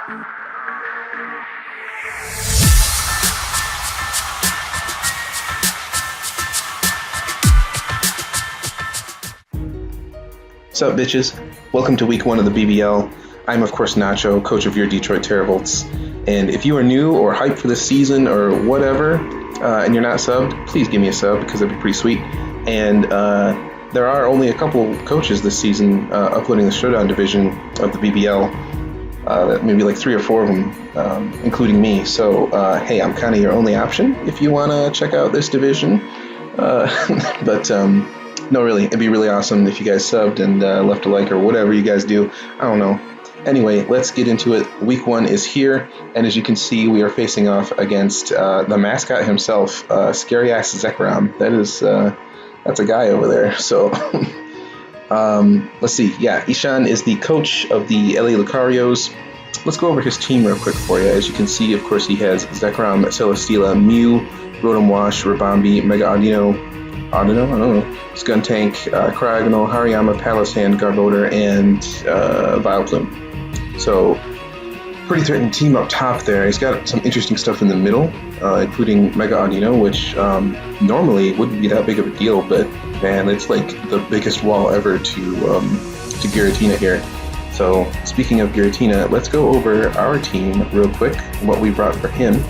What's up, bitches? Welcome to week 1 of the BBL. I'm, of course, Nacho, coach of your Detroit Teravolts. And if you are new or hyped for this season or whatever, and you're not subbed, please give me a sub because that'd be pretty sweet. And there are only a couple coaches this season uploading the Showdown division of the BBL. Maybe like 3 or 4 of them, including me. So, hey, I'm kind of your only option if you want to check out this division. No, really, it'd be really awesome if you guys subbed and left a like or whatever you guys do. I don't know. Anyway, let's get into it. Week 1 is here, and as you can see, we are facing off against the mascot himself, scary-ass Zekrom. That's a guy over there. So, let's see. Yeah, Ishan is the coach of the LA Lucarios. Let's go over his team real quick for you. As you can see, of course, he has Zekrom, Celesteela, Mew, Rotom Wash, Rabambi, Mega Audino, I don't know, Skuntank, Cryogonal, Hariyama, Palisand, Garbodor, and Vileplume. So, pretty threatening team up top there. He's got some interesting stuff in the middle, including Mega Audino, which normally wouldn't be that big of a deal, but man, it's like the biggest wall ever to Giratina here. So, speaking of Giratina, let's go over our team real quick, what we brought for him.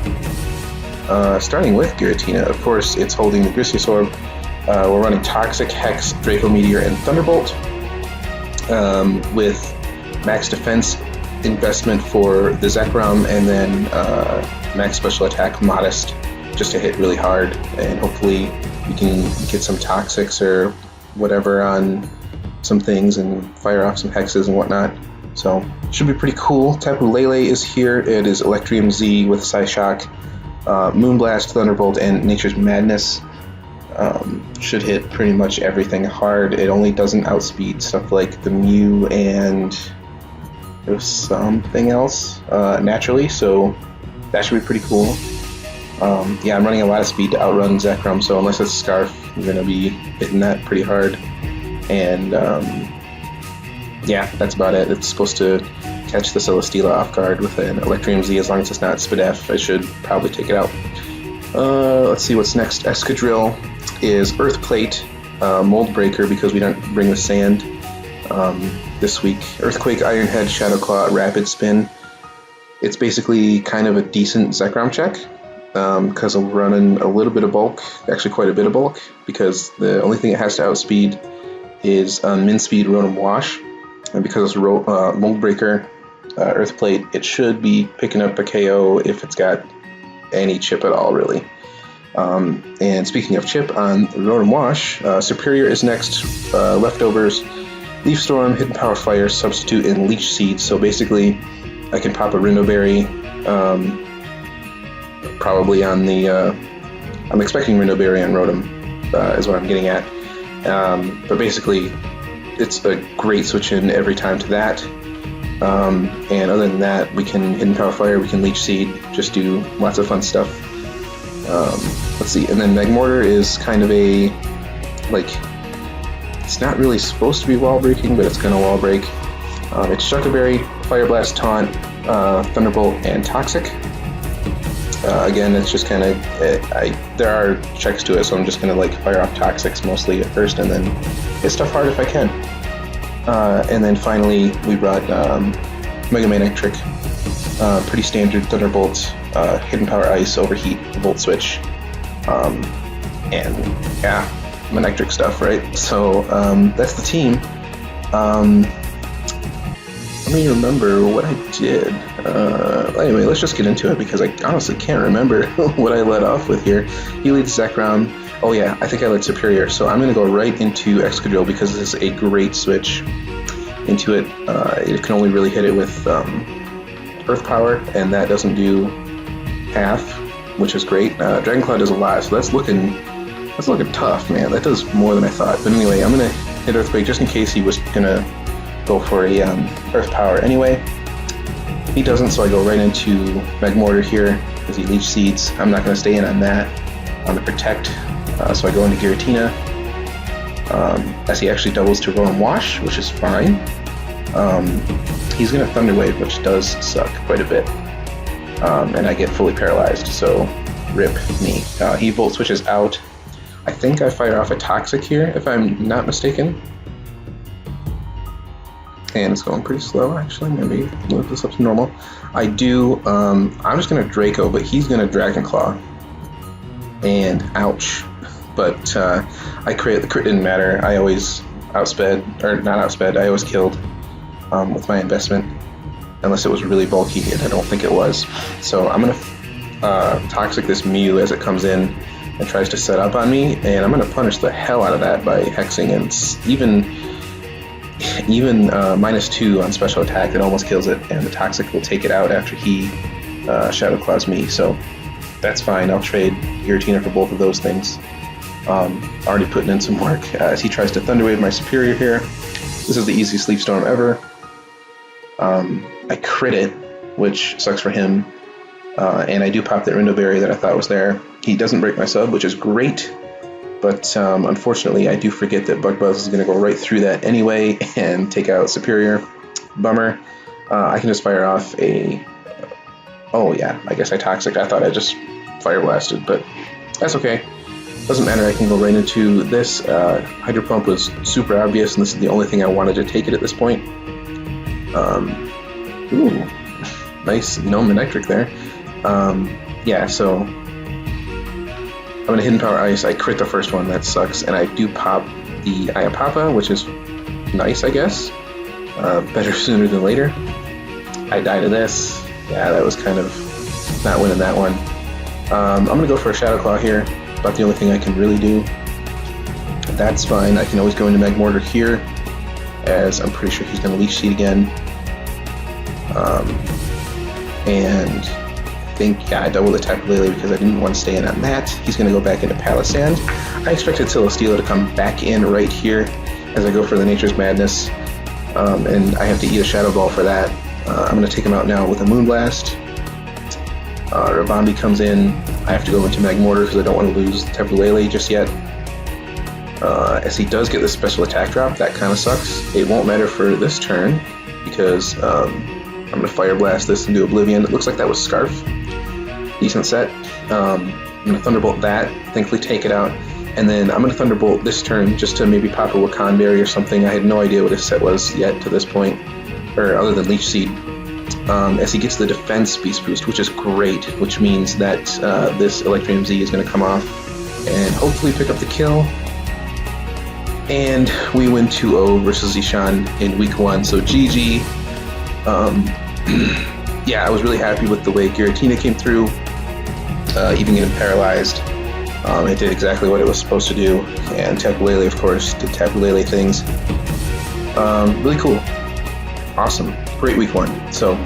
Starting with Giratina, of course, it's holding the Grizzlysorb. We're running Toxic, Hex, Draco Meteor, and Thunderbolt with max defense investment for the Zekrom, and then max special attack Modest just to hit really hard, and hopefully we can get some Toxics or whatever on some things and fire off some Hexes and whatnot. So should be pretty cool. Tapu Lele is here. It is Electrium Z with Psyshock, Moonblast, Thunderbolt, and Nature's Madness. Should hit pretty much everything hard. It only doesn't outspeed stuff like the Mew and there's something else naturally, so that should be pretty cool. Yeah, I'm running a lot of speed to outrun Zekrom, so unless it's Scarf, I'm going to be hitting that pretty hard. And yeah, that's about it. It's supposed to catch the Celesteela off guard with an Electrium Z. As long as it's not Spadef, I should probably take it out. Let's see what's next. Escadrille is Earth Plate, Mold Breaker because we don't bring the sand this week. Earthquake, Iron Head, Shadow Claw, Rapid Spin. It's basically kind of a decent Zekrom check because I'm running a little bit of bulk, actually quite a bit of bulk, because the only thing it has to outspeed is Min Speed Rotom Wash, and because it's Mold Breaker, Earth Plate, it should be picking up a KO if it's got any chip at all, really. And speaking of chip on Rotom Wash, Superior is next. Leftovers, Leaf Storm, Hidden Power Fire, Substitute, and Leech Seed. So basically, I can pop a Rindo Berry, probably on the. I'm expecting Rindo Berry on Rotom, is what I'm getting at. But basically, it's a great switch in every time to that. And other than that, we can Hidden Power Fire, we can Leech Seed, just do lots of fun stuff. Let's see, and then Magmortar is kind of a, like, it's not really supposed to be wall breaking, but it's gonna wall break. It's Shuckle Berry, Fire Blast, Taunt, Thunderbolt, and Toxic. Again, it's just kind of, there are checks to it, so I'm just gonna like fire off Toxics mostly at first, and then hit stuff hard if I can. And then finally, we brought Mega Man Electric, pretty standard Thunderbolt, Hidden Power Ice, Overheat, Volt Switch, and yeah, Manectric stuff, right? So that's the team. Let me remember what I did. Anyway, let's just get into it because I honestly can't remember what I led off with here. He leads Zekrom. Oh yeah, I think I led Superior. So I'm going to go right into Excadrill because this is a great switch into it. It can only really hit it with Earth Power, and that doesn't do half, which is great. Dragon Claw does a lot, so that's looking tough, man. That does more than I thought. But anyway, I'm going to hit Earthquake just in case he was going to go for a Earth Power anyway. He doesn't, so I go right into Magmortar here because he Leech Seeds. I'm not going to stay in on that. On the Protect, so I go into Giratina as he actually doubles to Rotom Wash, which is fine. He's going to Thunder Wave, which does suck quite a bit. And I get fully paralyzed, so rip me. He Volt Switches out. I think I fire off a Toxic here, if I'm not mistaken. And it's going pretty slow, actually. Maybe move this up to normal. I do, I'm just going to Draco, but he's going to Dragon Claw. And ouch. But I crit, the crit didn't matter. I always outsped, or not outsped, I always killed with my investment. Unless it was really bulky, and I don't think it was. So I'm going to Toxic this Mew as it comes in and tries to set up on me. And I'm going to punish the hell out of that by hexing, and even -2 on special attack, it almost kills it, and the Toxic will take it out after he Shadow Claws me, so that's fine. I'll trade Giratina for both of those things. Already putting in some work as he tries to Thunder Wave my Superior here. This is the easiest Leaf Storm ever. I crit it, which sucks for him, and I do pop that Rindo Berry that I thought was there. He doesn't break my sub, which is great. But unfortunately, I do forget that Bug Buzz is going to go right through that anyway and take out Superior. Bummer. I can just fire off a... Oh yeah, I guess I Toxic. I thought I just Fire Blasted, but that's okay. Doesn't matter, I can go right into this. Hydro Pump was super obvious, and this is the only thing I wanted to take it at this point. Ooh, nice Gnome Electric there. Yeah, so... I'm going to Hidden Power Ice. I crit the first one, that sucks, and I do pop the Iapapa, which is nice, I guess. Better sooner than later. I die to this. Yeah, that was kind of not winning that one. I'm going to go for a Shadow Claw here. About the only thing I can really do. That's fine. I can always go into Magmortar here, as I'm pretty sure he's going to Leech Seed again. And... I think, yeah, I doubled the Tapu Lele because I didn't want to stay in on that. He's going to go back into Palisand. I expected Celesteela to come back in right here as I go for the Nature's Madness, and I have to eat a Shadow Ball for that. I'm going to take him out now with a Moonblast. Rabambi comes in. I have to go into Magmortar because I don't want to lose Tapu Lele just yet. As he does get the special attack drop, that kind of sucks. It won't matter for this turn because I'm going to Fire Blast this and do Oblivion. It looks like that was Scarf. Decent set. I'm going to Thunderbolt that, thankfully take it out, and then I'm going to Thunderbolt this turn just to maybe pop a Wakan Berry or something. I had no idea what his set was yet to this point, or other than Leech Seed. As he gets the Defense Beast Boost, which is great, which means that this Electrium Z is going to come off and hopefully pick up the kill. And we win 2-0 versus Zishan in Week 1, so GG. Yeah, I was really happy with the way Giratina came through, even getting paralyzed. It did exactly what it was supposed to do, and Tapu Lele, of course, did Tapu Lele things. Really cool. Awesome. Great Week 1. So,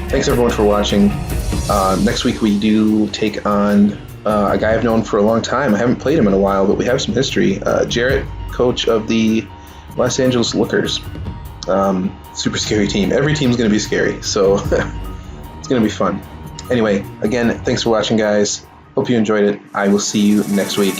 thanks everyone for watching. Next week we do take on a guy I've known for a long time. I haven't played him in a while, but we have some history. Jarrett, coach of the Los Angeles Lookers. Super scary team. Every team's going to be scary, so it's going to be fun. Anyway, again, thanks for watching, guys. Hope you enjoyed it. I will see you next week.